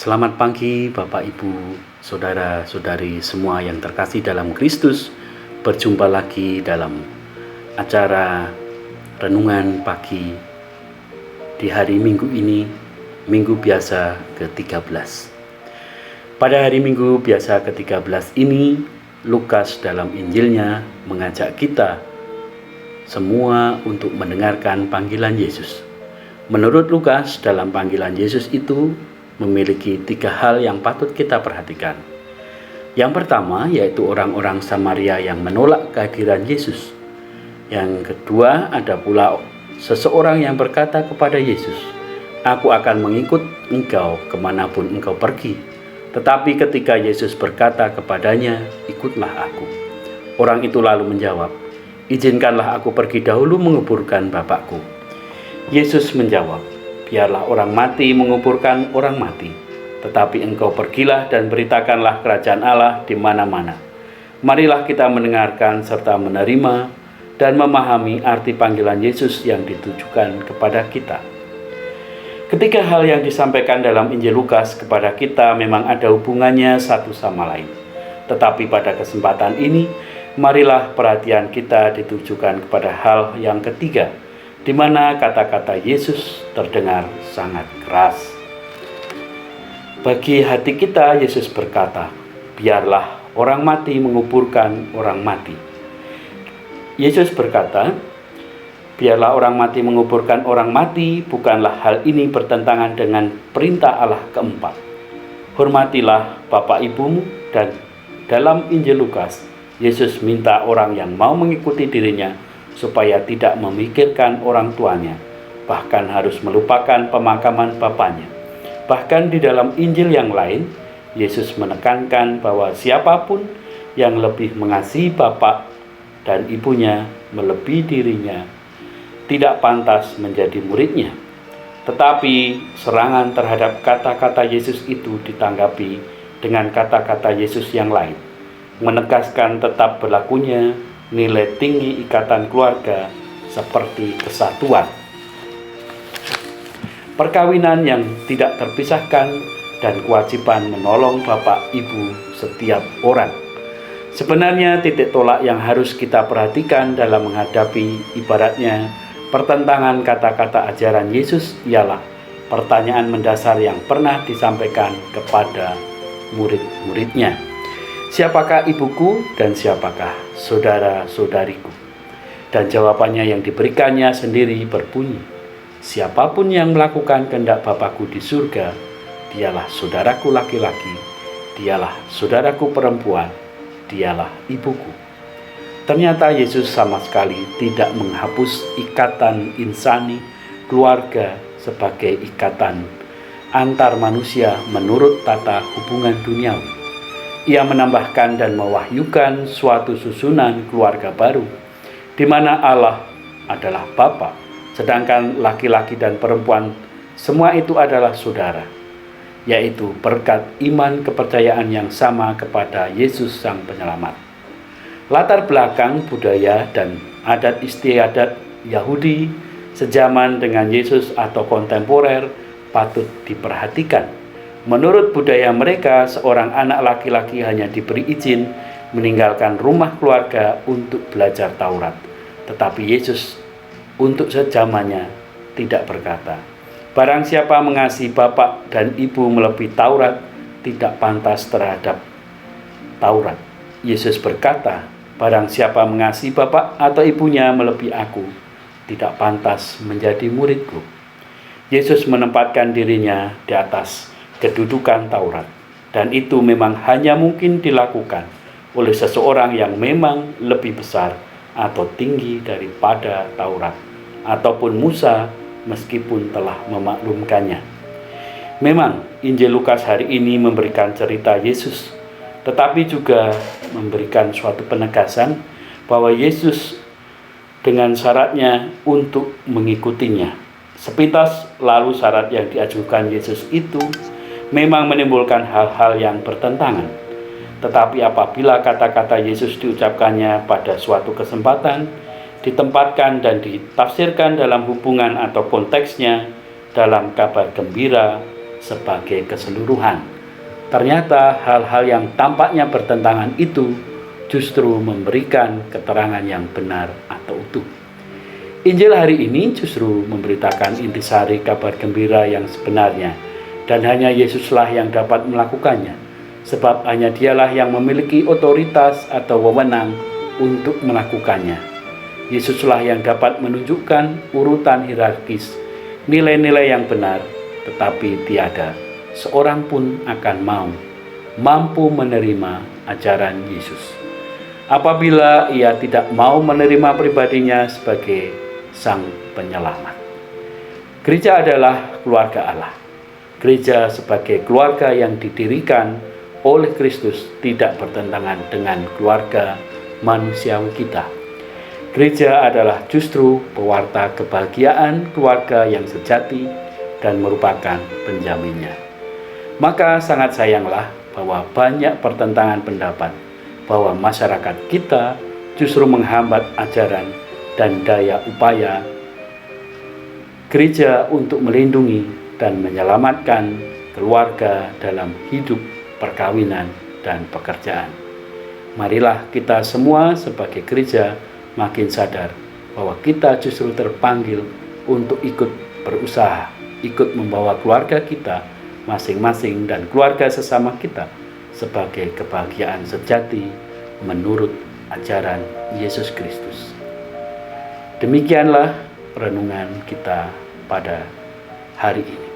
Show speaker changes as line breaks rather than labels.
Selamat pagi Bapak Ibu, Saudara-saudari semua yang terkasih dalam Kristus. Berjumpa lagi dalam acara Renungan Pagi di hari Minggu ini, Minggu biasa ke-13. Pada hari Minggu biasa ke-13 ini, Lukas dalam Injilnya mengajak kita semua untuk mendengarkan panggilan Yesus. Menurut Lukas, dalam panggilan Yesus itu memiliki 3 hal yang patut kita perhatikan. Yang pertama yaitu orang-orang Samaria yang menolak kehadiran Yesus. Yang kedua ada pula seseorang yang berkata kepada Yesus, "Aku akan mengikut engkau kemanapun engkau pergi." Tetapi ketika Yesus berkata kepadanya, "Ikutlah aku," orang itu lalu menjawab, "Izinkanlah aku pergi dahulu menguburkan Bapakku." Yesus menjawab, "Biarlah orang mati menguburkan orang mati, tetapi engkau pergilah dan beritakanlah kerajaan Allah di mana-mana." Marilah kita mendengarkan serta menerima dan memahami arti panggilan Yesus yang ditujukan kepada kita. Ketiga hal yang disampaikan dalam Injil Lukas kepada kita memang ada hubungannya satu sama lain. Tetapi pada kesempatan ini, marilah perhatian kita ditujukan kepada hal yang ketiga, di mana kata-kata Yesus terdengar sangat keras. Bagi hati kita, Yesus berkata, "Biarlah orang mati menguburkan orang mati." Yesus berkata, biarlah orang mati menguburkan orang mati, bukanlah hal ini bertentangan dengan perintah Allah keempat. Hormatilah bapak ibumu, dan dalam Injil Lukas, Yesus minta orang yang mau mengikuti dirinya supaya tidak memikirkan orang tuanya, bahkan harus melupakan pemakaman bapaknya. Bahkan di dalam Injil yang lain, Yesus menekankan bahwa siapapun yang lebih mengasihi bapak dan ibunya melebihi dirinya tidak pantas menjadi muridnya. Tetapi serangan terhadap kata-kata Yesus itu ditanggapi dengan kata-kata Yesus yang lain, menegaskan tetap berlakunya nilai tinggi ikatan keluarga seperti kesatuan, perkawinan yang tidak terpisahkan, dan kewajiban menolong bapak ibu setiap orang. Sebenarnya titik tolak yang harus kita perhatikan dalam menghadapi ibaratnya pertentangan kata-kata ajaran Yesus ialah pertanyaan mendasar yang pernah disampaikan kepada murid-muridnya. Siapakah ibuku dan siapakah saudara-saudariku? Dan jawabannya yang diberikannya sendiri berbunyi, "Siapapun yang melakukan kehendak Bapakku di surga, dialah saudaraku laki-laki, dialah saudaraku perempuan, dialah ibuku." Ternyata Yesus sama sekali tidak menghapus ikatan insani keluarga sebagai ikatan antar manusia menurut tata hubungan duniawi. Ia menambahkan dan mewahyukan suatu susunan keluarga baru, di mana Allah adalah Bapa, sedangkan laki-laki dan perempuan semua itu adalah saudara, yaitu berkat iman kepercayaan yang sama kepada Yesus Sang Penyelamat. Latar belakang budaya dan adat istiadat Yahudi sejaman dengan Yesus atau kontemporer patut diperhatikan. Menurut budaya mereka, seorang anak laki-laki hanya diberi izin meninggalkan rumah keluarga untuk belajar Taurat. Tetapi Yesus untuk sejamannya tidak berkata, "Barang siapa mengasihi bapak dan ibu melebihi Taurat, tidak pantas terhadap Taurat." Yesus berkata, "Barang siapa mengasihi bapak atau ibunya melebihi aku, tidak pantas menjadi muridku." Yesus menempatkan dirinya di atas kedudukan Taurat, dan itu memang hanya mungkin dilakukan oleh seseorang yang memang lebih besar atau tinggi daripada Taurat ataupun Musa, meskipun telah memaklumkannya. Memang Injil Lukas hari ini memberikan cerita Yesus, tetapi juga memberikan suatu penegasan bahwa Yesus dengan syaratnya untuk mengikutinya. Sepintas lalu syarat yang diajukan Yesus itu memang menimbulkan hal-hal yang bertentangan. Tetapi apabila kata-kata Yesus diucapkannya pada suatu kesempatan, ditempatkan dan ditafsirkan dalam hubungan atau konteksnya, dalam kabar gembira, sebagai keseluruhan. Ternyata hal-hal yang tampaknya bertentangan itu justru memberikan keterangan yang benar atau utuh. Injil hari ini justru memberitakan intisari kabar gembira yang sebenarnya, dan hanya Yesuslah yang dapat melakukannya, sebab hanya Dialah yang memiliki otoritas atau wewenang untuk melakukannya. Yesuslah yang dapat menunjukkan urutan hierarkis nilai-nilai yang benar, tetapi tiada seorang pun akan mampu menerima ajaran Yesus apabila ia tidak mau menerima pribadinya sebagai Sang Penyelamat. Gereja adalah keluarga Allah. Gereja sebagai keluarga yang didirikan oleh Kristus tidak bertentangan dengan keluarga manusiawi kita. Gereja adalah justru pewarta kebahagiaan keluarga yang sejati dan merupakan penjaminnya. Maka sangat sayanglah bahwa banyak pertentangan pendapat bahwa masyarakat kita justru menghambat ajaran dan daya upaya gereja untuk melindungi dan menyelamatkan keluarga dalam hidup, perkawinan, dan pekerjaan. Marilah kita semua sebagai gereja makin sadar bahwa kita justru terpanggil untuk ikut berusaha, ikut membawa keluarga kita masing-masing dan keluarga sesama kita sebagai kebahagiaan sejati menurut ajaran Yesus Kristus. Demikianlah renungan kita pada hari ini.